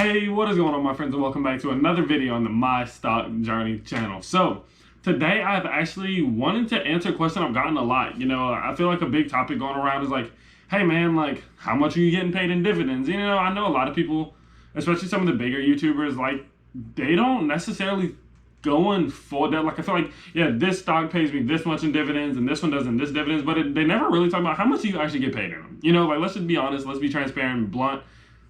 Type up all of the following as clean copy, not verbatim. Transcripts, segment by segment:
Hey, what is going on, my friends, and welcome back to another video on the My Stock Journey channel. So today I've actually wanted to answer a question I've gotten a lot. I feel like a big topic going around is like, hey man, like how much are you getting paid in dividends? I know a lot of people, especially some of the bigger YouTubers, like they don't necessarily go in full depth. Like I feel like, yeah, this stock pays me this much in dividends and this one doesn't this dividends, but they never really talk about how much do you actually get paid in them. Like let's just be honest, let's be transparent and blunt.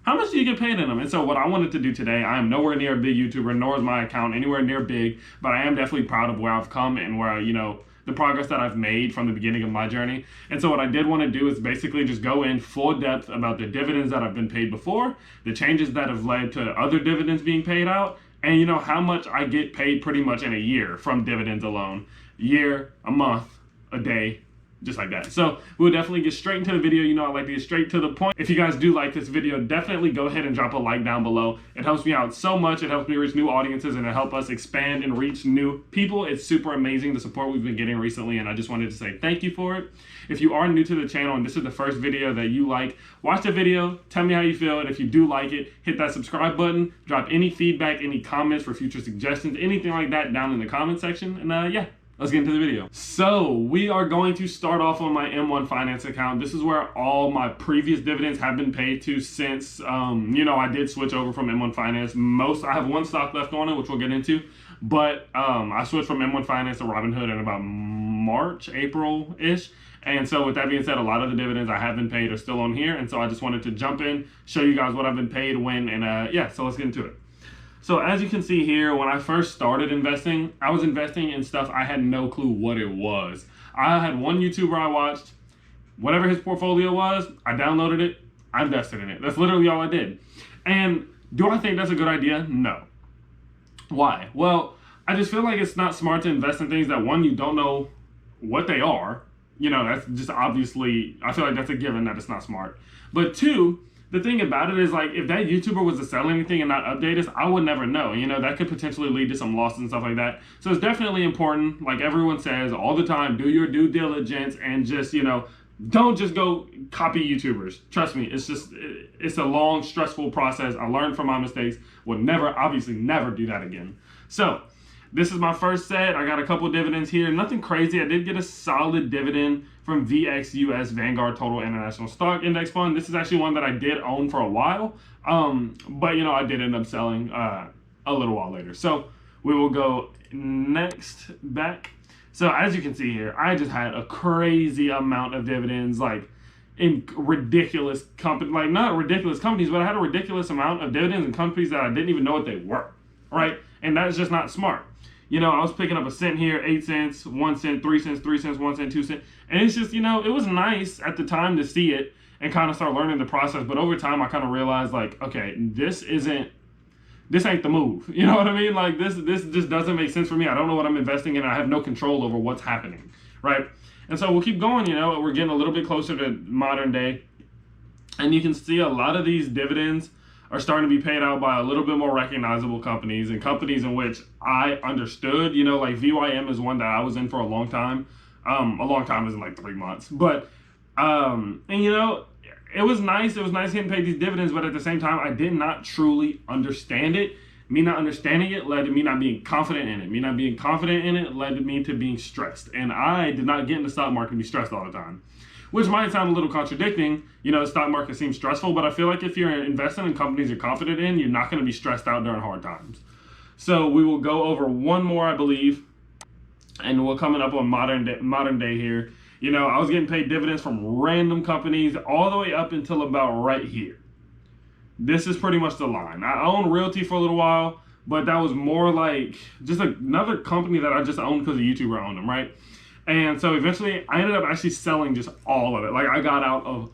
How much do you get paid in them? And so what I wanted to do today, I am nowhere near a big YouTuber, nor is my account anywhere near big, but I am definitely proud of where I've come and where, the progress that I've made from the beginning of my journey. And so what I did want to do is basically just go in full depth about the dividends that I've been paid before, the changes that have led to other dividends being paid out, and how much I get paid pretty much in a year from dividends alone. Year, a month, a day, just like that. So we'll definitely get straight into the video. I like to get straight to the point. If you guys do like this video, definitely go ahead and drop a like down below. It helps me out so much. It helps me reach new audiences and it helps us expand and reach new people. It's super amazing, the support we've been getting recently, and I just wanted to say thank you for it. If you are new to the channel and this is the first video that you like, watch the video, tell me how you feel, and if you do like it, hit that subscribe button, drop any feedback, any comments for future suggestions, anything like that down in the comment section, and yeah. Let's get into the video. So we are going to start off on my M1 Finance account. This is where all my previous dividends have been paid to since, I did switch over from M1 Finance. I have one stock left on it, which we'll get into, but I switched from M1 Finance to Robinhood in about March, April-ish. And so with that being said, a lot of the dividends I have been paid are still on here. And so I just wanted to jump in, show you guys what I've been paid when, and yeah, so let's get into it. So as you can see here, when I first started investing, I was investing in stuff I had no clue what it was. I had one YouTuber I watched, whatever his portfolio was, I downloaded it, I invested in it. That's literally all I did. And do I think that's a good idea? No. Why? Well, I just feel like it's not smart to invest in things that, one, you don't know what they are. That's just obviously, I feel like that's a given that it's not smart. But two, the thing about it is, like, if that YouTuber was to sell anything and not update us, I would never know. That could potentially lead to some losses and stuff like that. So it's definitely important, like everyone says all the time, do your due diligence and just, don't just go copy YouTubers. Trust me, it's a long, stressful process. I learned from my mistakes. Would obviously never do that again. So this is my first set. I got a couple dividends here. Nothing crazy. I did get a solid dividend from VXUS Vanguard Total International Stock Index Fund. This is actually one that I did own for a while, but I did end up selling a little while later. So we will go next back. So as you can see here, I just had a crazy amount of dividends, like in ridiculous companies, like not ridiculous companies, but I had a ridiculous amount of dividends in companies that I didn't even know what they were, right? And that's just not smart. I was picking up a cent here, 8 cents, 1 cent, 3 cents, 3 cents, 1 cent, 2 cents. And it's just, it was nice at the time to see it and kind of start learning the process. But over time, I kind of realized, like, okay, this ain't the move. You know what I mean? Like, this just doesn't make sense for me. I don't know what I'm investing in. I have no control over what's happening, right? And so we'll keep going. We're getting a little bit closer to modern day. And you can see a lot of these dividends are starting to be paid out by a little bit more recognizable companies and companies in which I understood. Like VYM is one that I was in for a long time. A long time isn't like 3 months, but and it was nice. It was nice getting paid these dividends, but at the same time, I did not truly understand it. Me not understanding it led to me not being confident in it. Me not being confident in it led to me to being stressed, and I did not get in the stock market to be stressed all the time. Which might sound a little contradicting. The stock market seems stressful, but I feel like if you're investing in companies you're confident in, you're not going to be stressed out during hard times. So we will go over one more, I believe, and we're coming up on modern day here. I was getting paid dividends from random companies all the way up until about right here. This is pretty much the line. I owned Realty for a little while, but that was more like just another company that I just owned because a YouTuber owned them, right? And so eventually I ended up actually selling just all of it. Like I got out of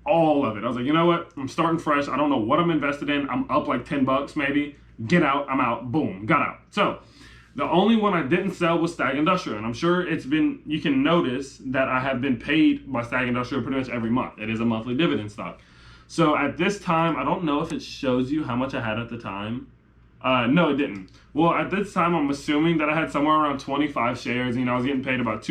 all of it. I was like, you know what? I'm starting fresh. I don't know what I'm invested in. I'm up like 10 bucks maybe. Get out. I'm out. Boom. Got out. So the only one I didn't sell was Stag Industrial. And I'm sure you can notice that I have been paid by Stag Industrial pretty much every month. It is a monthly dividend stock. So at this time, I don't know if it shows you how much I had at the time. No, it didn't. Well, at this time, I'm assuming that I had somewhere around 25 shares. I was getting paid about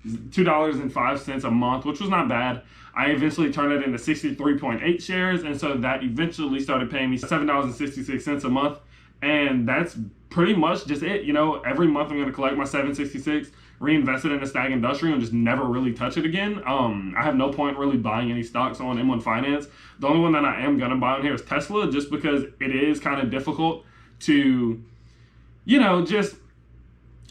$2.05 a month, which was not bad. I eventually turned it into 63.8 shares, and so that eventually started paying me $7.66 a month, and that's pretty much just it. Every month I'm going to collect my $7.66, reinvest it in a stag industrial, and just never really touch it again. I have no point really buying any stocks on M1 Finance. The only one that I am going to buy on here is Tesla, just because it is kind of difficult to, just,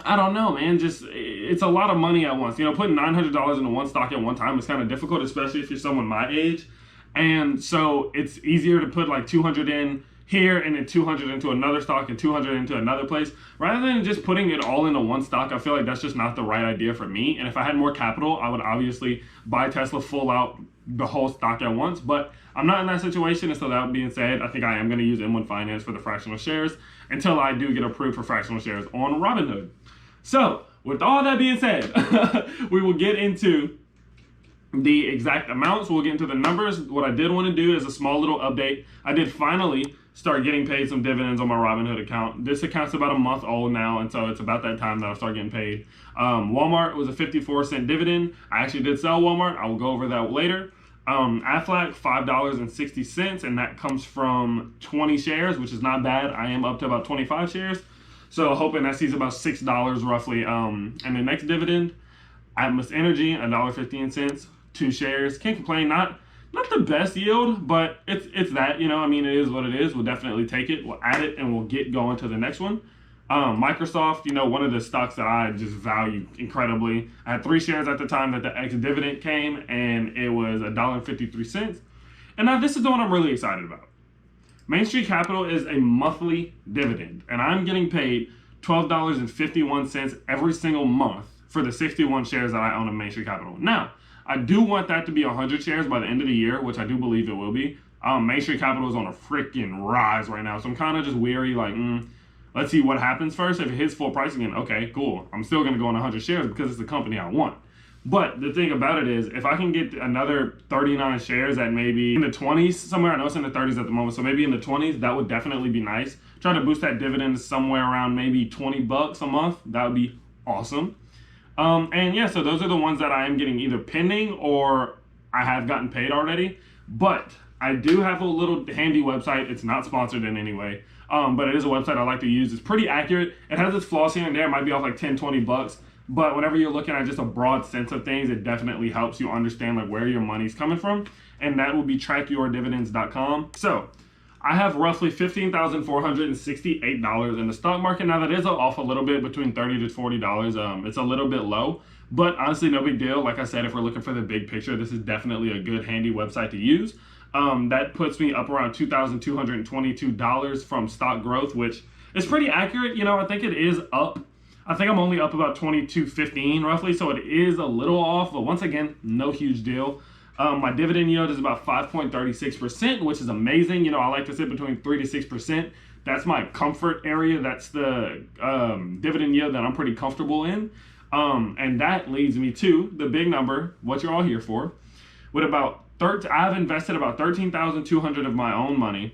I don't know, man. Just, it's a lot of money at once. Putting $900 into one stock at one time is kind of difficult, especially if you're someone my age. And so it's easier to put like 200 in here and then 200 into another stock and 200 into another place, rather than just putting it all into one stock. I feel like that's just not the right idea for me. And if I had more capital, I would obviously buy Tesla full out, the whole stock at once, but I'm not in that situation. And so that being said, I think I am going to use M1 Finance for the fractional shares until I do get approved for fractional shares on Robinhood. So with all that being said, we will get into the exact amounts. We'll get into the numbers. What I did want to do is a small little update. I did finally start getting paid some dividends on my Robinhood account. This account's about a month old now, and so it's about that time that I'll start getting paid. Walmart was a 54-cent dividend. I actually did sell Walmart. I will go over that later. Aflac, $5.60, and that comes from 20 shares, which is not bad. I am up to about 25 shares, so hoping that sees about $6 roughly. And the next dividend, Atmos Energy, $1.15, 2 shares. Can't complain. Not the best yield, but it's that, it is what it is. We'll definitely take it. We'll add it, and we'll get going to the next one. Microsoft, one of the stocks that I just value incredibly. I had 3 shares at the time that the ex-dividend came, and it was $1.53. And now this is the one I'm really excited about. Main Street Capital is a monthly dividend, and I'm getting paid $12.51 every single month for the 61 shares that I own of Main Street Capital. Now, I do want that to be 100 shares by the end of the year, which I do believe it will be. Main Street Capital is on a freaking rise right now, so I'm kind of just weary, like, let's see what happens first. If it hits full price again, okay, cool. I'm still going to go on 100 shares because it's the company I want. But the thing about it is, if I can get another 39 shares at maybe in the 20s somewhere, I know it's in the 30s at the moment, so maybe in the 20s, that would definitely be nice. Try to boost that dividend somewhere around maybe $20 a month. That would be awesome. And yeah, so those are the ones that I am getting either pending or I have gotten paid already. But I do have a little handy website. It's not sponsored in any way. But it is a website I like to use. It's pretty accurate. It has its flaws here and there. It might be off like $10-20. But whenever you're looking at just a broad sense of things, it definitely helps you understand like where your money's coming from. And that will be trackyourdividends.com. So I have roughly $15,468 in the stock market. Now that is off a little bit, between $30 to $40. It's a little bit low, but honestly, no big deal. Like I said, if we're looking for the big picture, this is definitely a good handy website to use. That puts me up around $2,222 from stock growth, which is pretty accurate. I think it is up. I think I'm only up about $22.15 roughly, so it is a little off, but once again, no huge deal. My dividend yield is about 5.36%, which is amazing. I like to sit between 3 to 6%. That's my comfort area. That's the dividend yield that I'm pretty comfortable in. And that leads me to the big number, what you're all here for. With I've invested about $13,200 of my own money.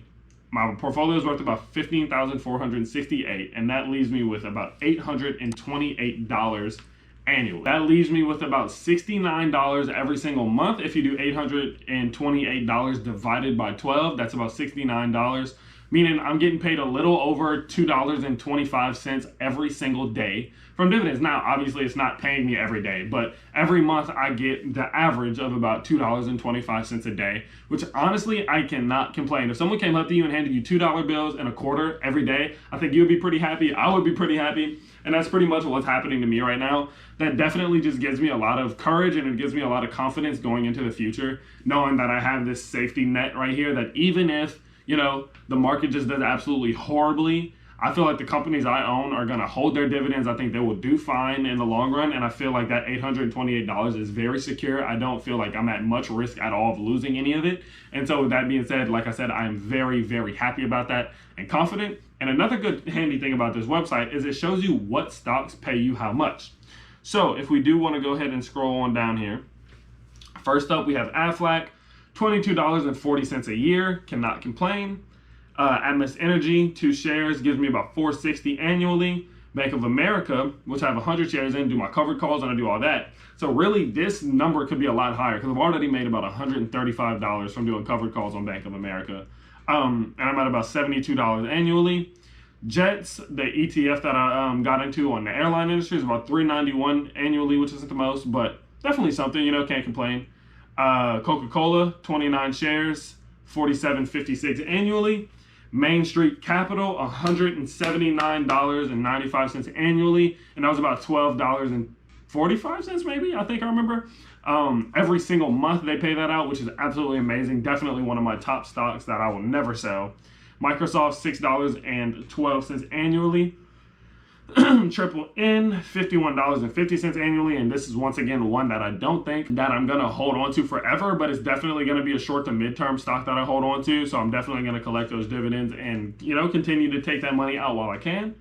My portfolio is worth about $15,468, and that leaves me with about $828 annually. That leaves me with about $69 every single month. If you do $828 divided by 12, that's about $69, meaning I'm getting paid a little over $2.25 every single day from dividends. Now, obviously, it's not paying me every day, but every month I get the average of about $2.25 a day, which honestly, I cannot complain. If someone came up to you and handed you $2 bills and a quarter every day, I think you would be pretty happy. I would be pretty happy. And that's pretty much what's happening to me right now. That definitely just gives me a lot of courage, and it gives me a lot of confidence going into the future, knowing that I have this safety net right here, that even if, the market just does absolutely horribly, I feel like the companies I own are going to hold their dividends. I think they will do fine in the long run. And I feel like that $828 is very secure. I don't feel like I'm at much risk at all of losing any of it. And so with that being said, like I said, I am very, very happy about that and confident. And another good handy thing about this website is it shows you what stocks pay you how much. So if we do want to go ahead and scroll on down here, first up we have Aflac, $22.40 a year, cannot complain. Atmos Energy, 2 shares, gives me about $460 annually. Bank of America, which I have 100 shares in, do my covered calls, and I do all that. So really, this number could be a lot higher because I've already made about $135 from doing covered calls on Bank of America. And I'm at about $72 annually. Jets, the ETF that I got into on the airline industry, is about $391 annually, which isn't the most, but definitely something, can't complain. Coca-Cola, 29 shares, $47.56 annually. Main Street Capital, $179.95 annually, and that was about $12.45 maybe, I think I remember. Every single month they pay that out, which is absolutely amazing. Definitely one of my top stocks that I will never sell. Microsoft, $6.12 annually. Triple N, $51.50 annually, and this is once again one that I don't think that I'm gonna hold on to forever, but it's definitely gonna be a short to midterm stock that I hold on to. So I'm definitely gonna collect those dividends and continue to take that money out while I can.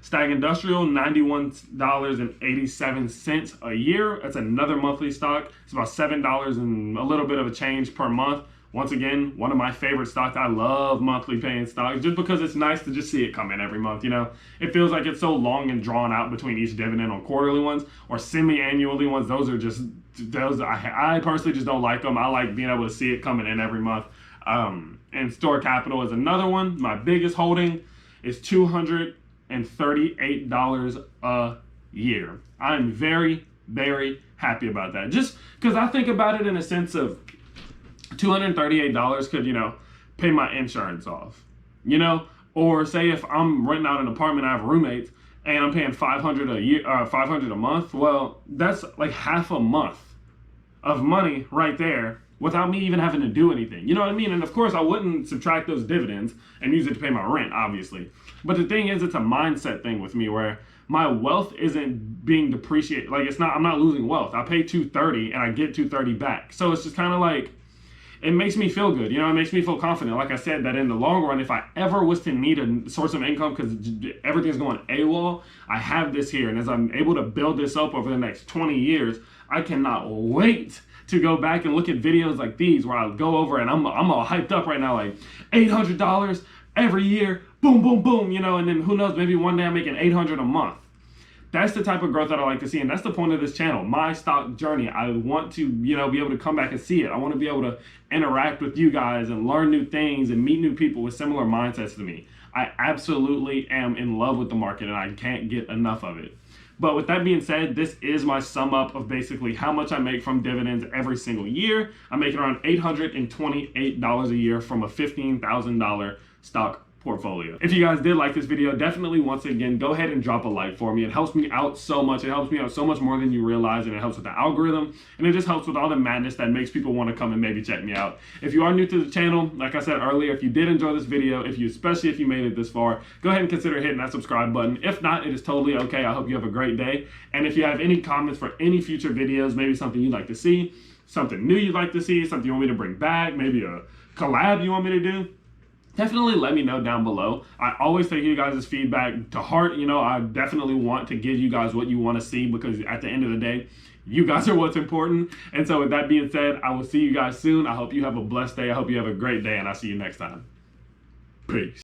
Stag Industrial, $91.87 a year. That's another monthly stock. It's about $7 and a little bit of a change per month. Once again, one of my favorite stocks. I love monthly paying stocks just because it's nice to just see it come in every month. It feels like it's so long and drawn out between each dividend on quarterly ones or semi-annually ones. Those I personally just don't like them. I like being able to see it coming in every month. And Store Capital is another one. My biggest holding is $238 a year. I'm very, very happy about that. Just because I think about it in a sense of $238 could, pay my insurance off, or say if I'm renting out an apartment, I have roommates and I'm paying $500 a year, $500 a month. Well, that's like half a month of money right there without me even having to do anything. You know what I mean? And of course I wouldn't subtract those dividends and use it to pay my rent, obviously. But the thing is, it's a mindset thing with me where my wealth isn't being depreciated. Like I'm not losing wealth. I pay $230 and I get $230 back. So it's just kind of like, it makes me feel good. It makes me feel confident. Like I said, that in the long run, if I ever was to need a source of income because everything's going AWOL, I have this here. And as I'm able to build this up over the next 20 years, I cannot wait to go back and look at videos like these where I'll go over and I'm all hyped up right now, like $800 every year, boom, boom, boom, and then who knows, maybe one day I'm making $800 a month. That's the type of growth that I like to see, and that's the point of this channel, my stock journey. I want to, be able to come back and see it. I want to be able to interact with you guys and learn new things and meet new people with similar mindsets to me. I absolutely am in love with the market, and I can't get enough of it. But with that being said, this is my sum up of basically how much I make from dividends every single year. I'm making around $828 a year from a $15,000 stock portfolio. If you guys did like this video, definitely once again go ahead and drop a like for me. It helps me out so much. It helps me out so much more than you realize, and it helps with the algorithm, and it just helps with all the madness that makes people want to come and maybe check me out. If you are new to the channel, like I said earlier, if you did enjoy this video, especially if you made it this far, go ahead and consider hitting that subscribe button. If not, it is totally okay. I hope you have a great day. And if you have any comments for any future videos, maybe something you'd like to see, something new you'd like to see, something you want me to bring back, maybe a collab you want me to do, definitely let me know down below. I always take you guys' feedback to heart. I definitely want to give you guys what you want to see because at the end of the day, you guys are what's important. And so with that being said, I will see you guys soon. I hope you have a blessed day. I hope you have a great day, and I'll see you next time. Peace.